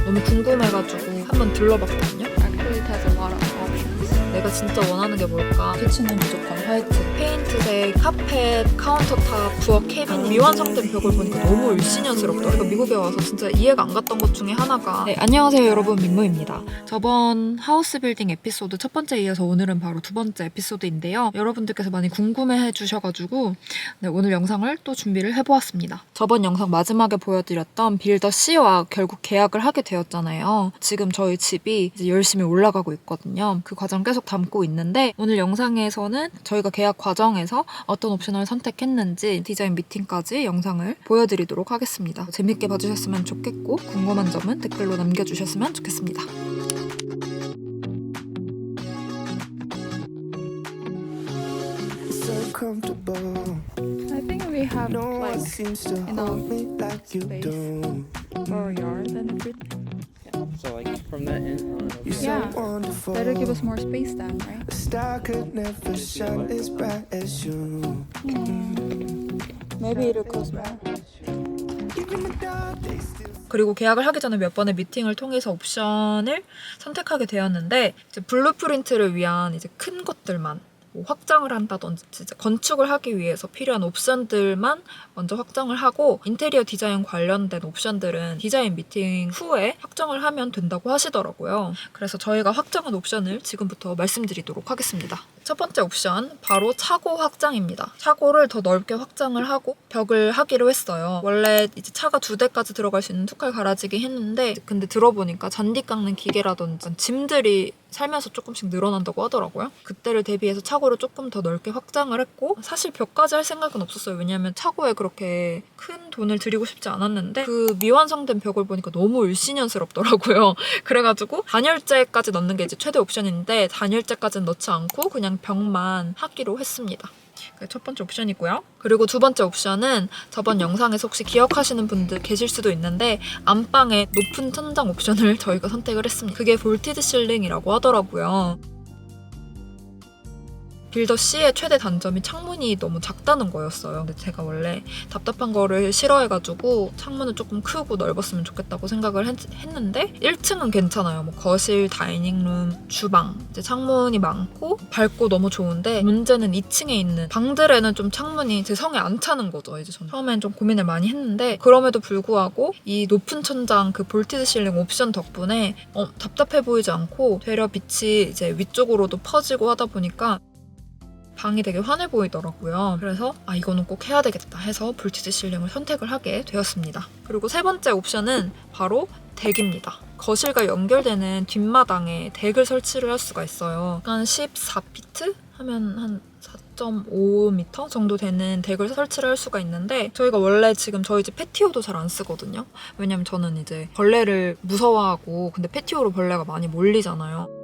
너무 궁금해가지고 한번 들러봤거든요. Actually, it has a lot of options. 내가 진짜 원하는 게 뭘까? 키친은 무조건 화이트. 페인트색, 카펫, 카운터탑, 부엌 캐비닛 미완성된 벽을 보니까 너무 일신연스럽더라고요. 미국에 와서 진짜 이해가 안 갔던 것 중에 하나가 네, 안녕하세요 여러분, 민모입니다. 저번 하우스 빌딩 에피소드 첫 번째에 이어서 오늘은 바로 두 번째 에피소드인데요. 여러분들께서 많이 궁금해해 주셔가지고 네, 오늘 영상을 또 준비를 해보았습니다. 저번 영상 마지막에 보여드렸던 빌더 C와 결국 계약을 하게 되었잖아요. 지금 저희 집이 이제 열심히 올라가고 있거든요. 그 과정 계속 담고 있는데 오늘 영상에서는 저희가 계약 과정에서 어떤 옵션을 선택했는지 디자인 미팅까지 영상을 보여드리도록 하겠습니다. 재밌게 봐주셨으면 좋겠고 궁금한 점은 댓글로 남겨주셨으면 좋겠습니다. So comfortable. I think we have No one like seems to enough hold me like you space do. for our yard and everything. So like from that end on. You're so Yeah. wonderful. Better give us more space then, right? A star could never shine as bright as you. Maybe it'll cost more. Even the dark days still. 그리고 계약을 하기 전에 몇 번의 미팅을 통해서 옵션을 선택하게 되었는데 이제 블루프린트를 위한 이제 큰 것들만 뭐 확장을 한다든지 진짜 건축을 하기 위해서 필요한 옵션들만 먼저 확정을 하고 인테리어 디자인 관련된 옵션들은 디자인 미팅 후에 확정을 하면 된다고 하시더라고요. 그래서 저희가 확정한 옵션을 지금부터 말씀드리도록 하겠습니다. 첫 번째 옵션 바로 차고 확장입니다. 차고를 더 넓게 확장을 하고 벽을 하기로 했어요. 원래 이제 차가 2대까지 들어갈 수 있는 투칼 가라지기 했는데 근데 들어보니까 잔디 깎는 기계라든지 짐들이 살면서 조금씩 늘어난다고 하더라고요. 그때를 대비해서 차고를 조금 더 넓게 확장을 했고 사실 벽까지 할 생각은 없었어요. 왜냐하면 차고에 그렇게 큰 돈을 들이고 싶지 않았는데 그 미완성된 벽을 보니까 너무 일신연스럽더라고요. 그래가지고 단열재까지 넣는 게 이제 최대 옵션인데 단열재까지는 넣지 않고 그냥 벽만 하기로 했습니다. 그게 첫 번째 옵션이고요. 그리고 두 번째 옵션은 저번 영상에서 혹시 기억하시는 분들 계실 수도 있는데 안방에 높은 천장 옵션을 저희가 선택을 했습니다. 그게 볼티드 실링이라고 하더라고요. 빌더 C의 최대 단점이 창문이 너무 작다는 거였어요. 근데 제가 원래 답답한 거를 싫어해가지고 창문을 조금 크고 넓었으면 좋겠다고 생각을 했는데 1층은 괜찮아요. 뭐 거실, 다이닝룸, 주방 이제 창문이 많고 밝고 너무 좋은데 문제는 2층에 있는 방들에는 좀 창문이 제 성에 안 차는 거죠. 이제 저는 처음엔 좀 고민을 많이 했는데 그럼에도 불구하고 이 높은 천장 그 볼티드 실링 옵션 덕분에 답답해 보이지 않고 되려 빛이 이제 위쪽으로도 퍼지고 하다 보니까 방이 되게 환해 보이더라고요. 그래서 이거는 꼭 해야 되겠다 해서 볼티드 실링을 선택을 하게 되었습니다. 그리고 세 번째 옵션은 바로 덱입니다. 거실과 연결되는 뒷마당에 덱을 설치를 할 수가 있어요. 한 14피트? 하면 한 4.5m 정도 되는 덱을 설치를 할 수가 있는데 저희가 원래 지금 저희 집 패티오도 잘 안 쓰거든요. 왜냐면 저는 이제 벌레를 무서워하고 근데 패티오로 벌레가 많이 몰리잖아요.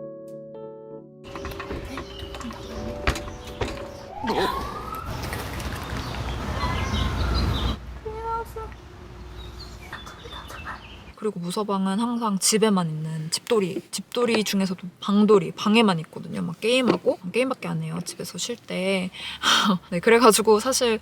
그리고 무서방은 항상 집에만 있는 집돌이 중에서도 방돌이 방에만 있거든요. 막 게임하고 게임밖에 안 해요. 집에서 쉴 때. 네, 그래가지고 사실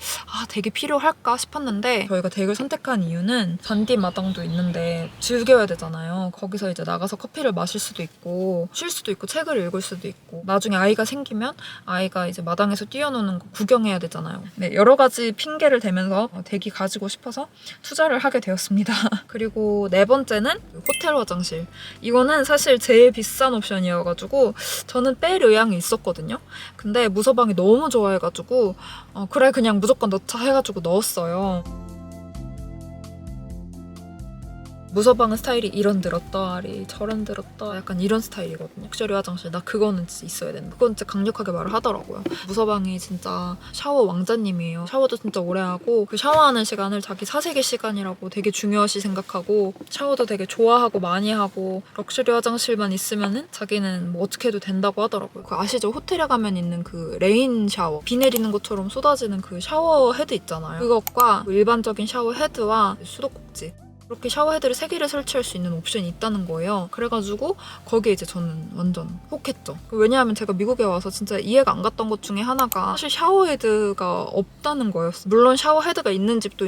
덱이 필요할까 싶었는데 저희가 덱을 선택한 이유는 잔디 마당도 있는데 즐겨야 되잖아요. 거기서 이제 나가서 커피를 마실 수도 있고 쉴 수도 있고 책을 읽을 수도 있고 나중에 아이가 생기면 아이가 이제 마당에서 뛰어노는 거 구경해야 되잖아요. 네, 여러 가지 핑계를 대면서 덱이 가지고 싶어서 투자를 하게 되었습니다. 그리고 네 번째는 호텔 화장실. 이거는 사실 제일 비싼 옵션이어가지고 저는 뺄 의향이 있었거든요. 근데 무서방이 너무 좋아해가지고 그래 그냥 무조건 넣자 해가지고 넣었어요. 무서방은 스타일이 이런 들었다리 저런 들었다 약간 이런 스타일이거든요. 럭셔리 화장실 나 그거는 진짜 있어야 된다. 그건 진짜 강력하게 말을 하더라고요. 무서방이 진짜 샤워 왕자님이에요. 샤워도 진짜 오래 하고 그 샤워하는 시간을 자기 사색의 시간이라고 되게 중요시 생각하고 샤워도 되게 좋아하고 많이 하고 럭셔리 화장실만 있으면은 자기는 뭐 어떻게 해도 된다고 하더라고요. 그 아시죠? 호텔에 가면 있는 그 레인 샤워 비 내리는 것처럼 쏟아지는 그 샤워 헤드 있잖아요. 그것과 일반적인 샤워 헤드와 수도꼭지 이렇게 샤워헤드를 3개를 설치할 수 있는 옵션이 있다는 거예요. 그래가지고 거기에 이제 저는 완전 혹했죠. 왜냐하면 제가 미국에 와서 진짜 이해가 안 갔던 것 중에 하나가 사실 샤워헤드가 없다는 거였어요. 물론 샤워헤드가 있는 집도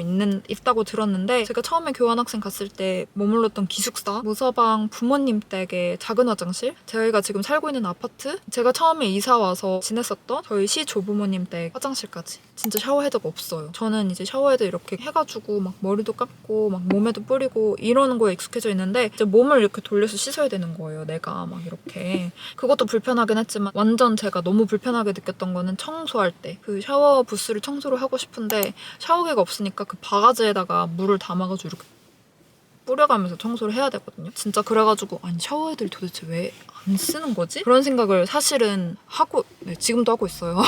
있다고 들었는데 제가 처음에 교환학생 갔을 때 머물렀던 기숙사, 무서방 부모님 댁의 작은 화장실, 저희가 지금 살고 있는 아파트, 제가 처음에 이사 와서 지냈었던 저희 시조부모님 댁 화장실까지 진짜 샤워헤드가 없어요. 저는 이제 샤워헤드 이렇게 해가지고 막 머리도 감고 막 몸에도 뿌리고 이러는 거에 익숙해져 있는데 이제 몸을 이렇게 돌려서 씻어야 되는 거예요. 내가 막 이렇게. 그것도 불편하긴 했지만 완전 제가 너무 불편하게 느꼈던 거는 청소할 때 그 샤워 부스를 청소를 하고 싶은데 샤워기가 없으니까 그 바가지에다가 물을 담아가지고 이렇게 뿌려가면서 청소를 해야 되거든요. 진짜 그래가지고 아니 샤워헤드를 도대체 왜 안 쓰는 거지? 그런 생각을 사실은 하고 지금도 하고 있어요.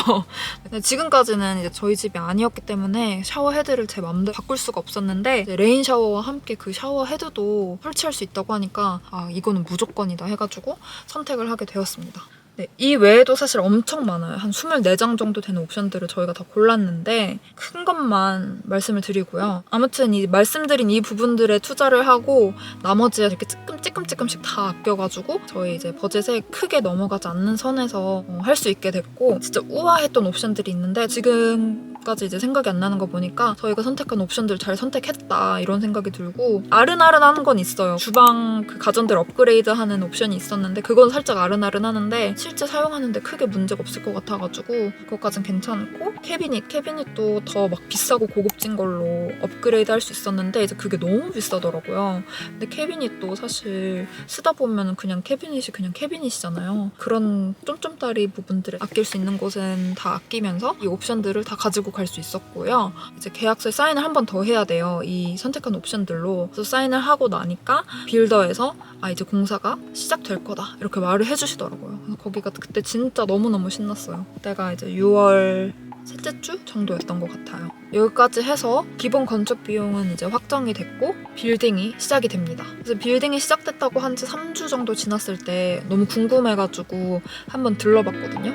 지금까지는 이제 저희 집이 아니었기 때문에 샤워헤드를 제 맘대로 바꿀 수가 없었는데 이제 레인 샤워와 함께 그 샤워헤드도 설치할 수 있다고 하니까 아 이거는 무조건이다 해가지고 선택을 하게 되었습니다. 네, 이 외에도 사실 엄청 많아요. 한 24장 정도 되는 옵션들을 저희가 다 골랐는데 큰 것만 말씀을 드리고요. 아무튼 이 말씀드린 이 부분들에 투자를 하고 나머지 이렇게 찔끔찔끔씩 다 아껴가지고 저희 이제 버젯에 크게 넘어가지 않는 선에서 할 수 있게 됐고 진짜 우아했던 옵션들이 있는데 지금까지 이제 생각이 안 나는 거 보니까 저희가 선택한 옵션들 잘 선택했다 이런 생각이 들고 아른아른한 건 있어요. 주방 그 가전들 업그레이드하는 옵션이 있었는데 그건 살짝 아른아른하는데 실제 사용하는데 크게 문제가 없을 것 같아가지고 그것까진 괜찮고 캐비닛도 더 막 비싸고 고급진 걸로 업그레이드 할 수 있었는데 이제 그게 너무 비싸더라고요. 근데 캐비닛도 사실 쓰다 보면 그냥 캐비닛이잖아요. 그런 쫌쫌따리 부분들을 아낄 수 있는 곳은 다 아끼면서 이 옵션들을 다 가지고 갈 수 있었고요. 이제 계약서에 사인을 한 번 더 해야 돼요. 이 선택한 옵션들로. 그래서 사인을 하고 나니까 빌더에서 아 이제 공사가 시작될 거다 이렇게 말을 해주시더라고요. 그래서 거기가 그때 진짜 너무너무 신났어요. 그때가 이제 6월 셋째 주 정도였던 것 같아요. 여기까지 해서 기본 건축 비용은 이제 확정이 됐고 빌딩이 시작이 됩니다. 그래서 빌딩이 시작됐다고 한 지 3주 정도 지났을 때 너무 궁금해가지고 한번 들러봤거든요.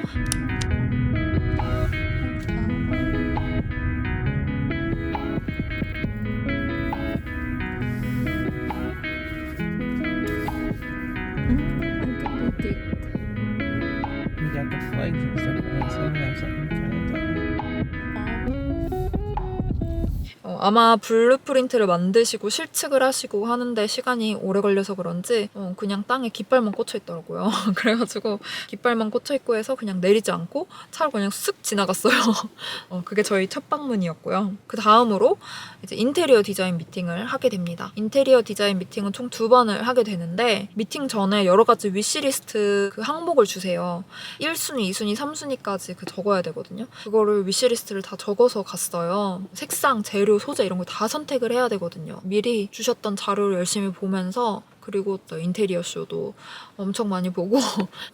You got the flags and stuff on it, so we have something to kind of tell. 아마 블루프린트를 만드시고 실측을 하시고 하는데 시간이 오래 걸려서 그런지 그냥 땅에 깃발만 꽂혀 있더라고요. 그래가지고 깃발만 꽂혀 있고 해서 그냥 내리지 않고 차로 그냥 쓱 지나갔어요. 그게 저희 첫 방문이었고요. 그 다음으로 이제 인테리어 디자인 미팅을 하게 됩니다. 인테리어 디자인 미팅은 총 2번을 하게 되는데 미팅 전에 여러 가지 위시리스트 그 항목을 주세요. 1순위, 2순위, 3순위까지 그 적어야 되거든요. 그거를 위시리스트를 다 적어서 갔어요. 색상, 재료, 소재 이런 거 다 선택을 해야 되거든요. 미리 주셨던 자료를 열심히 보면서 그리고 또 인테리어 쇼도 엄청 많이 보고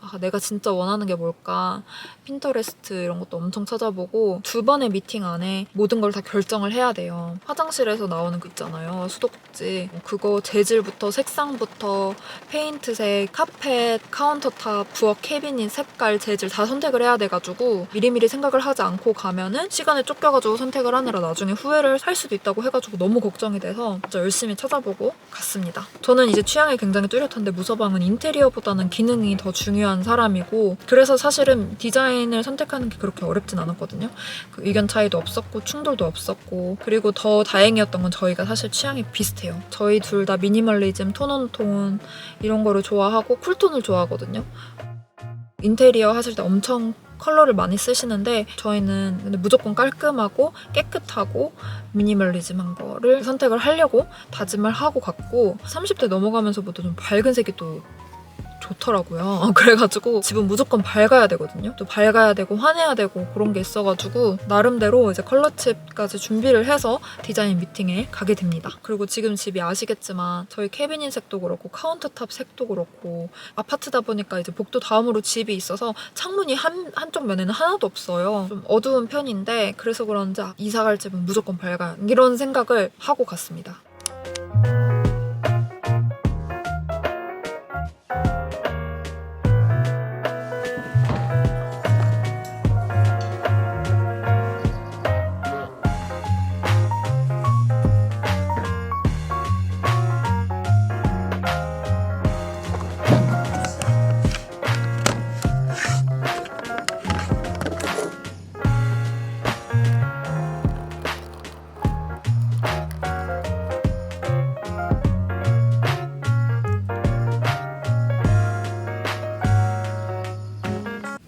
아, 내가 진짜 원하는 게 뭘까 핀터레스트 이런 것도 엄청 찾아보고 2번의 미팅 안에 모든 걸 다 결정을 해야 돼요. 화장실에서 나오는 거 있잖아요. 수도꼭지 그거 재질부터 색상부터 페인트색, 카펫, 카운터탑, 부엌 캐비닛 색깔, 재질 다 선택을 해야 돼가지고 미리미리 생각을 하지 않고 가면은 시간에 쫓겨가지고 선택을 하느라 나중에 후회를 할 수도 있다고 해가지고 너무 걱정이 돼서 진짜 열심히 찾아보고 갔습니다. 저는 이제 취향이 굉장히 뚜렷한데 무서방은 인테리어보다는 기능이 더 중요한 사람이고 그래서 사실은 디자인을 선택하는 게 그렇게 어렵진 않았거든요. 그 의견 차이도 없었고 충돌도 없었고 그리고 더 다행이었던 건 저희가 사실 취향이 비슷해요. 저희 둘 다 미니멀리즘, 톤온톤 이런 거를 좋아하고 쿨톤을 좋아하거든요. 인테리어 하실 때 엄청 컬러를 많이 쓰시는데 저희는 근데 무조건 깔끔하고 깨끗하고 미니멀리즘한 거를 선택을 하려고 다짐을 하고 갔고 30대 넘어가면서부터 좀 밝은 색이 또 좋더라고요. 그래가지고 집은 무조건 밝아야 되거든요. 또 밝아야 되고 환해야 되고 그런 게 있어가지고 나름대로 이제 컬러칩까지 준비를 해서 디자인 미팅에 가게 됩니다. 그리고 지금 집이 아시겠지만 저희 캐비닛 색도 그렇고 카운터탑 색도 그렇고 아파트다 보니까 이제 복도 다음으로 집이 있어서 창문이 한쪽 면에는 하나도 없어요. 좀 어두운 편인데 그래서 그런지 이사 갈 집은 무조건 밝아야 이런 생각을 하고 갔습니다.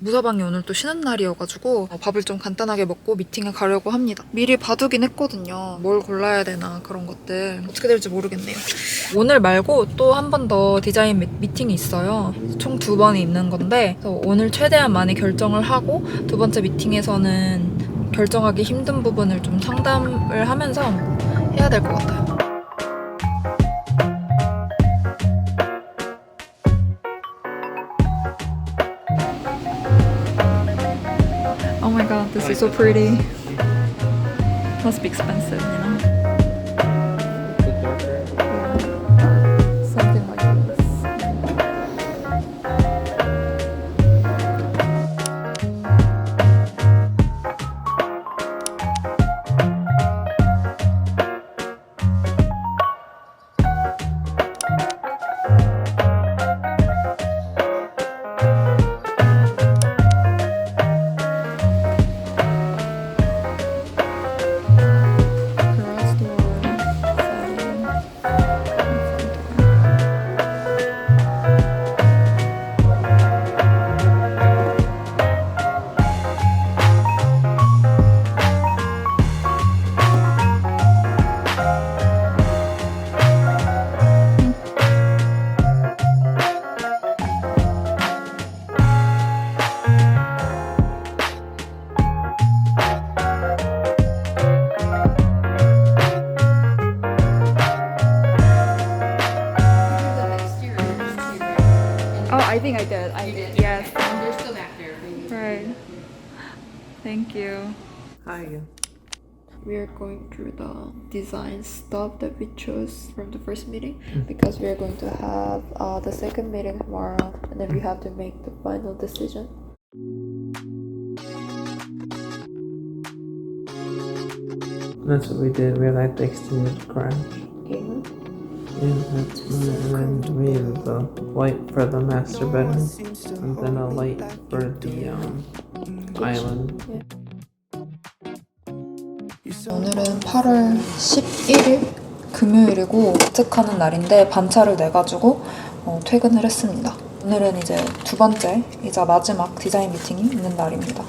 무서방이 오늘 또 쉬는 날이어가지고 밥을 좀 간단하게 먹고 미팅에 가려고 합니다. 미리 봐두긴 했거든요. 뭘 골라야 되나 그런 것들. 어떻게 될지 모르겠네요. 오늘 말고 또 한 번 더 디자인 미팅이 있어요. 총 2번이 있는 건데 그래서 오늘 최대한 많이 결정을 하고 두 번째 미팅에서는 결정하기 힘든 부분을 좀 상담을 하면서 해야 될 것 같아요. Oh my god, this is so pretty. Must be expensive, you know? Something like this. Garage door, siding, front door. Oh, I think I did. I did. Yes. They're still back there. Right. Thank you. Hi again. We are going through the design stuff that we chose from the first meeting because we are going to have the second meeting tomorrow and then we have to make the final decision. That's what we did. We like the extended garage. Okay. Yeah, that's and then we have the light for the master bedroom, and then a light for the island. 오늘은 8월 11일 금요일이고 예측하는 날인데 반차를 내가지고 퇴근을 했습니다. 오늘은 이제 두 번째이자 마지막 디자인 미팅이 있는 날입니다.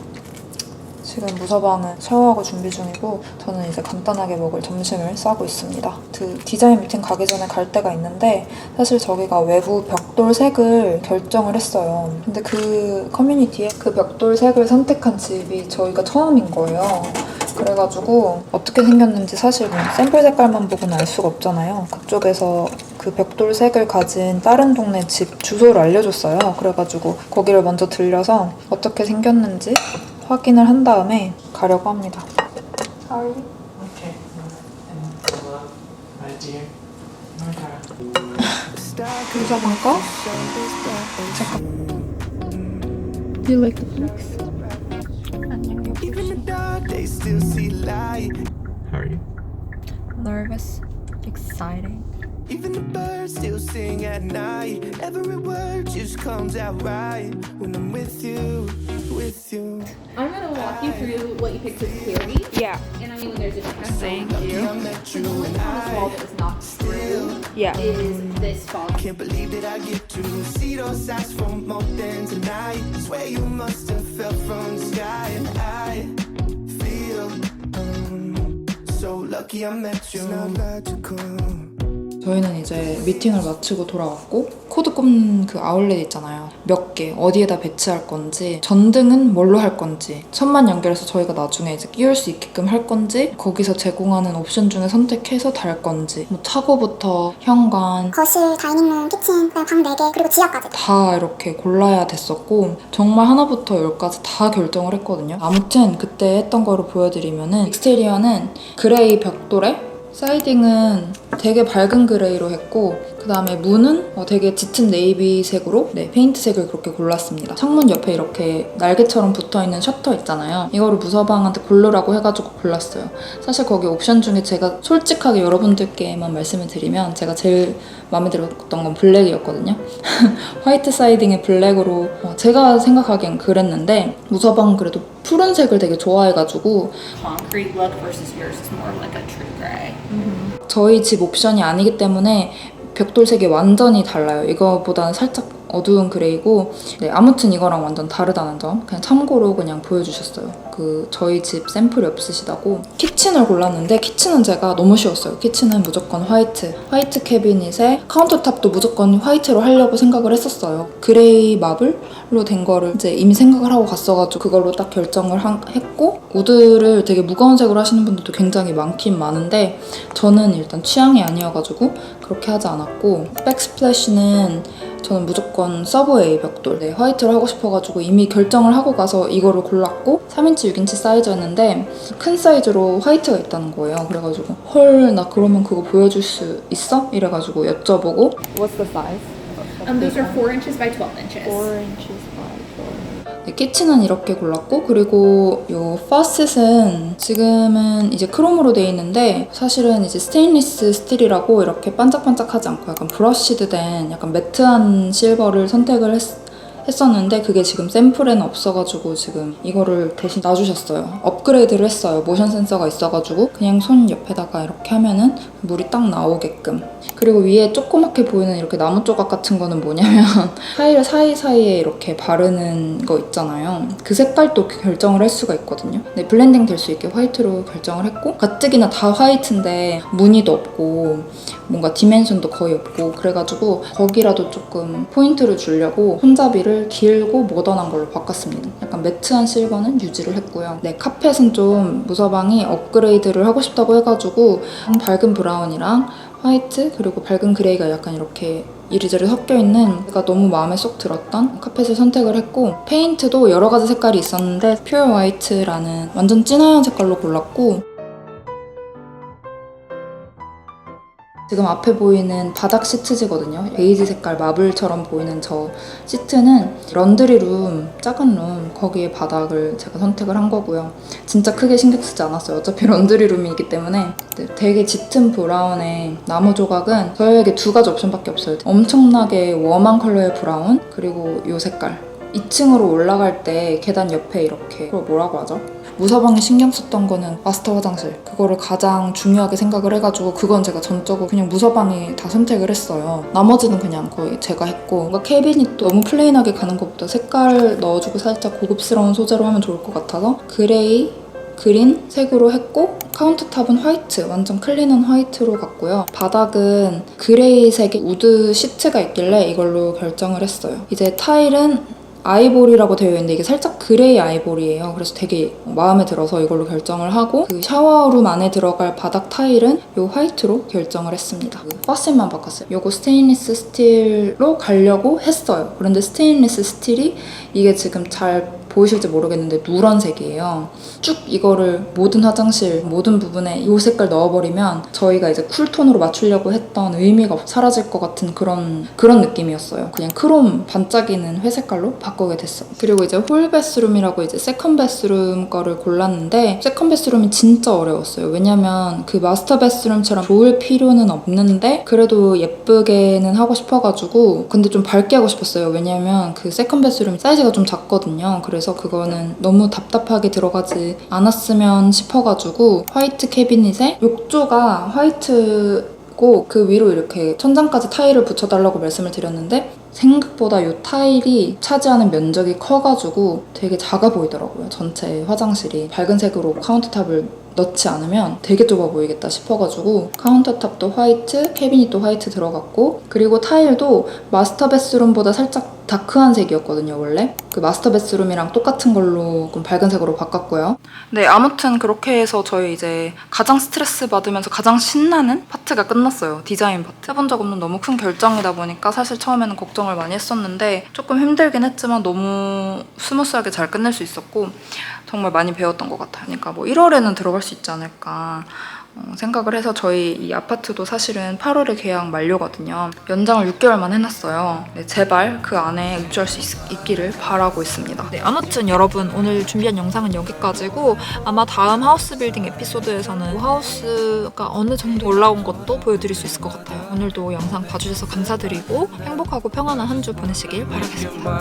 지금 무서방은 샤워하고 준비 중이고 저는 이제 간단하게 먹을 점심을 싸고 있습니다. 그 디자인 미팅 가기 전에 갈 데가 있는데 사실 저기가 외부 벽돌 색을 결정을 했어요. 근데 그 커뮤니티에 그 벽돌 색을 선택한 집이 저희가 처음인 거예요. 그래가지고 어떻게 생겼는지 사실 뭐 샘플 색깔만 보고는 알 수가 없잖아요. 그쪽에서 그 벽돌 색을 가진 다른 동네 집 주소를 알려줬어요. 그래가지고 거기를 먼저 들려서 어떻게 생겼는지 확인을 한 다음에 가려고 합니다. How are you? Okay. Right here. 무서방 거? Do you like the place? Even the dark, they still see light. How are you? Nervous, exciting. Even the birds still sing at night. Every word just comes out right when I'm with you, with you. I'm gonna walk you through what you picked with theory. Yeah. And I mean, when there's a difference. Thank I you. met you The only and thing on this wall I that was not true Yeah. is this fog. can't believe that I get to see those eyes for more than tonight. Swear you must have fell from the sky, and I feel so lucky I met you. It's not logical. 저희는 이제 미팅을 마치고 돌아왔고 코드 꼽는 그 아울렛 있잖아요. 몇 개, 어디에다 배치할 건지, 전등은 뭘로 할 건지, 천만 연결해서 저희가 나중에 이제 끼울 수 있게끔 할 건지, 거기서 제공하는 옵션 중에 선택해서 달 건지, 뭐 차고부터 현관, 거실, 다이닝룸, 키친, 방 4개, 그리고 지하까지. 다 이렇게 골라야 됐었고 정말 하나부터 열까지 다 결정을 했거든요. 아무튼 그때 했던 거로 보여드리면은 익스테리어는 그레이 벽돌에 사이딩은 되게 밝은 그레이로 했고 그 다음에 문은 되게 짙은 네이비색으로 페인트색을 그렇게 골랐습니다. 창문 옆에 이렇게 날개처럼 붙어있는 셔터 있잖아요. 이거를 무서방한테 고르라고 해가지고 골랐어요. 사실 거기 옵션 중에 제가 솔직하게 여러분들께만 말씀을 드리면 제가 제일 마음에 들었던 건 블랙이었거든요. 화이트 사이딩에 블랙으로 제가 생각하기엔 그랬는데 무서방은 그래도 푸른색을 되게 좋아해가지고 Concrete look versus yours is more of like a true gray. 저희 집 옵션이 아니기 때문에 벽돌색이 완전히 달라요. 이거보다는 살짝 어두운 그레이고 네, 아무튼 이거랑 완전 다르다는 점 그냥 참고로 그냥 보여주셨어요. 그 저희 집 샘플이 없으시다고. 키친을 골랐는데 키친은 제가 너무 쉬웠어요. 키친은 무조건 화이트 캐비닛에 카운터탑도 무조건 화이트로 하려고 생각을 했었어요. 그레이 마블로 된 거를 이제 이미 생각을 하고 갔어가지고 그걸로 딱 결정을 했고, 우드를 되게 무거운 색으로 하시는 분들도 굉장히 많긴 많은데 저는 일단 취향이 아니어가지고 그렇게 하지 않았고, 백스플래시는 저는 무조건 서브웨이 벽돌 화이트로 하고 싶어가지고 이미 결정을 하고 가서 이거를 골랐고, 3인치 6인치 사이즈였는데 큰 사이즈로 화이트가 있다는 거예요. 그래가지고 헐, 나 그러면 그거 보여줄 수 있어? 이래가지고 여쭤보고 What's the size? These are 4 inches by 12 inches. 4 inches by 12. 네, 키친은 이렇게 골랐고, 그리고 요 파셋은 지금은 이제 크롬으로 돼 있는데 사실은 이제 스테인리스 스틸이라고 이렇게 반짝반짝하지 않고 약간 브러쉬드 된 약간 매트한 실버를 선택을 했었는데 그게 지금 샘플에는 없어가지고 지금 이거를 대신 놔주셨어요. 업그레이드를 했어요. 모션 센서가 있어가지고 그냥 손 옆에다가 이렇게 하면은 물이 딱 나오게끔. 그리고 위에 조그맣게 보이는 이렇게 나무 조각 같은 거는 뭐냐면 타일 사이사이에 이렇게 바르는 거 있잖아요. 그 색깔도 결정을 할 수가 있거든요. 네, 블렌딩 될 수 있게 화이트로 결정을 했고, 가뜩이나 다 화이트인데 무늬도 없고 뭔가 디멘션도 거의 없고 그래가지고 거기라도 조금 포인트를 주려고 손잡이를 길고 모던한 걸로 바꿨습니다. 약간 매트한 실버는 유지를 했고요. 네, 카펫은 좀 무서방이 업그레이드를 하고 싶다고 해가지고 밝은 브라운이랑 화이트 그리고 밝은 그레이가 약간 이렇게 이리저리 섞여있는 제가 너무 마음에 쏙 들었던 카펫을 선택을 했고, 페인트도 여러 가지 색깔이 있었는데 퓨어 화이트라는 완전 진하얀 색깔로 골랐고, 지금 앞에 보이는 바닥 시트지거든요. 베이지 색깔 마블처럼 보이는 저 시트는 런드리룸, 작은 룸, 거기에 바닥을 제가 선택을 한 거고요. 진짜 크게 신경 쓰지 않았어요. 어차피 런드리룸이기 때문에. 되게 짙은 브라운의 나무 조각은 저에게 2가지 옵션밖에 없어요. 엄청나게 웜한 컬러의 브라운, 그리고 이 색깔. 2층으로 올라갈 때 계단 옆에 이렇게, 그걸 뭐라고 하죠? 무서방이 신경 썼던 거는 마스터 화장실, 그거를 가장 중요하게 생각을 해가지고 그건 제가 전적으로 그냥 무서방이 다 선택을 했어요. 나머지는 그냥 거의 제가 했고, 뭔가 캐비닛도 너무 플레인하게 가는 것보다 색깔 넣어주고 살짝 고급스러운 소재로 하면 좋을 것 같아서 그레이, 그린 색으로 했고, 카운터탑은 화이트, 완전 클린한 화이트로 갔고요. 바닥은 그레이색의 우드 시트가 있길래 이걸로 결정을 했어요. 이제 타일은 아이보리라고 되어 있는데 이게 살짝 그레이 아이보리예요. 그래서 되게 마음에 들어서 이걸로 결정을 하고, 그 샤워룸 안에 들어갈 바닥 타일은 이 화이트로 결정을 했습니다. 파셋만 바꿨어요. 이거 스테인리스 스틸로 가려고 했어요. 그런데 스테인리스 스틸이 이게 지금 잘 보이실지 모르겠는데 누런색이에요. 쭉 이거를 모든 화장실 모든 부분에 이 색깔 넣어버리면 저희가 이제 쿨톤으로 맞추려고 했던 의미가 사라질 것 같은 그런 느낌이었어요. 그냥 크롬 반짝이는 회색깔로 바꾸게 됐어요. 그리고 이제 홀 베스룸이라고 이제 세컨 베스룸 거를 골랐는데, 세컨 베스룸이 진짜 어려웠어요. 왜냐면 그 마스터 베스룸처럼 좋을 필요는 없는데 그래도 예쁘게는 하고 싶어가지고, 근데 좀 밝게 하고 싶었어요. 왜냐면 그 세컨 베스룸 사이즈가 좀 작거든요. 그래서 그거는 너무 답답하게 들어가지 않았으면 싶어가지고 화이트 캐비닛에 욕조가 화이트고 그 위로 이렇게 천장까지 타일을 붙여달라고 말씀을 드렸는데 생각보다 이 타일이 차지하는 면적이 커가지고 되게 작아 보이더라고요. 전체 화장실이 밝은 색으로 카운터탑을 넣지 않으면 되게 좁아 보이겠다 싶어가지고 카운터탑도 화이트, 캐비닛도 화이트 들어갔고, 그리고 타일도 마스터 베스룸보다 살짝 다크한 색이었거든요, 원래. 그 마스터 베스룸이랑 똑같은 걸로 좀 밝은 색으로 바꿨고요. 네, 아무튼 그렇게 해서 저희 이제 가장 스트레스 받으면서 가장 신나는 파트가 끝났어요. 디자인 파트. 해본 적 없는 너무 큰 결정이다 보니까 사실 처음에는 걱정을 많이 했었는데 조금 힘들긴 했지만 너무 스무스하게 잘 끝낼 수 있었고 정말 많이 배웠던 것 같아요. 그러니까 뭐 1월에는 들어갈 수 있지 않을까 생각을 해서, 저희 이 아파트도 사실은 8월에 계약 만료거든요. 연장을 6개월만 해놨어요. 네, 제발 그 안에 입주할 수 있기를 바라고 있습니다. 네, 아무튼 여러분 오늘 준비한 영상은 여기까지고, 아마 다음 하우스 빌딩 에피소드에서는 하우스가 어느 정도 올라온 것도 보여드릴 수 있을 것 같아요. 오늘도 영상 봐주셔서 감사드리고 행복하고 평안한 한 주 보내시길 바라겠습니다.